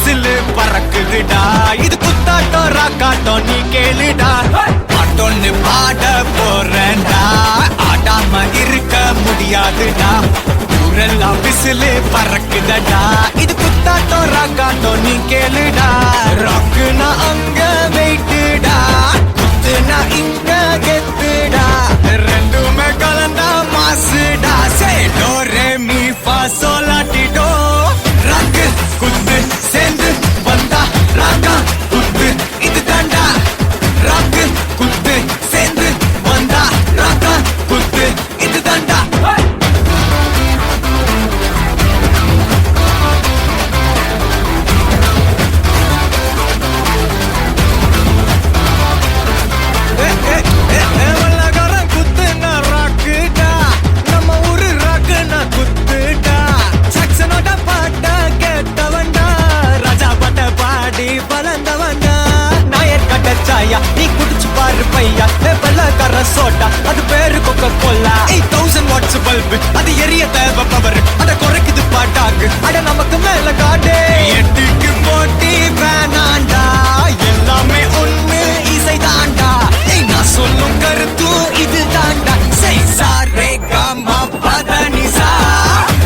Whistle பறக்குதுடா. இது குத்தாட்டம் ராக்காட்டம் நீ கேளுடா. பாட்டொன்னு பாட போறேன்டா, ஆடாம இருக்க முடியாதுடா. ஊரெல்லாம் விசிலு பறக்குதடா. இது குத்தாட்டம் ராக்காட்டம் நீ கேளுடா. ராக்குனா அங்க வெயிட்டுடா, குத்துனா இங்க கெத்துடா. ரெண்டுமே கலந்தா மாசுடா. சே டோ ரே மீ ஃபா சோலாட்டிடோ. ராக்கு குத்து சேர்ந்து வந்தா ராக்கா குத்து இது தாண்டா. ராக்கு குத்து சேர்ந்து வந்தா ராக்கா குத்து இது தாண்டா. குத்துனா ராக்குடா, நம்ம ஊரு ராக்குனா குத்துடா. சக்சனோட பாட்ட கேட்டவன்டா, ராஜா பாட்ட பாடி வளர்ந்தவன்டா. நாயர் கட்ட சாயா நீ குடிச்சு பாரு பையா. வெள்ளக்கார சோட்டா அது பேரு கொக்க கோலா. 8000 வாட்ஸ் பல்பு அது எரிய தேவை பவர். அட குறைக்குது பாட்டாக்கு அட நமக்கு மேல காடு. எட்டுக்கு போட்டி வேணாண்டா, எல்லாமே ஒண்ணு இசை தாண்டா. நான் சொல்லும் கருத்தும் இது தாண்டா. செய் சாரே காமா பதனிசா.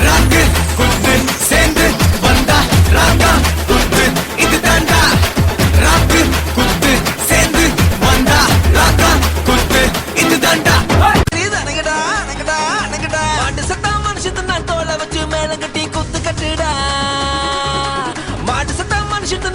ராக்கு குத்து சேர்ந்து வந்தா ராக்கா குத்து இது தாண்டா. ராக்கு குத்து சேர்ந்து வந்தா ராக்கா குத்து இது தாண்டா. மாட்டு சத்தா மனுஷத்து நான் தோலை வச்சு மேல கட்டி குத்து கட்டுடா. மாட்டு சத்தா மனுஷத்து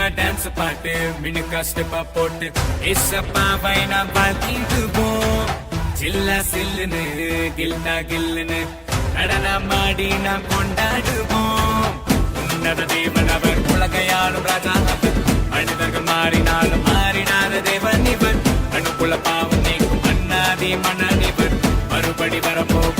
அழகா டான்ஸ் பாட்டு மினுக்கா ஸ்டெப்பா போட்டு ஏசப்பாவை நாம் வாழ்த்திடுவோம். சில்லா சில்லுன்னு கில்னா கில்லுன்னு நடனமாடி நாம் கொண்டாடுவோம். உன்னத தேவன் அவர், உலகையாளும் ராஜா அவர், மனிதர்கள் மாறினாலும் மாறினாத தேவன் இவர், அணுக்குள்ள பாவம் நீக்கும் அண்ணாதி மன்னன் இவர், மறுபடி வரப்போகும்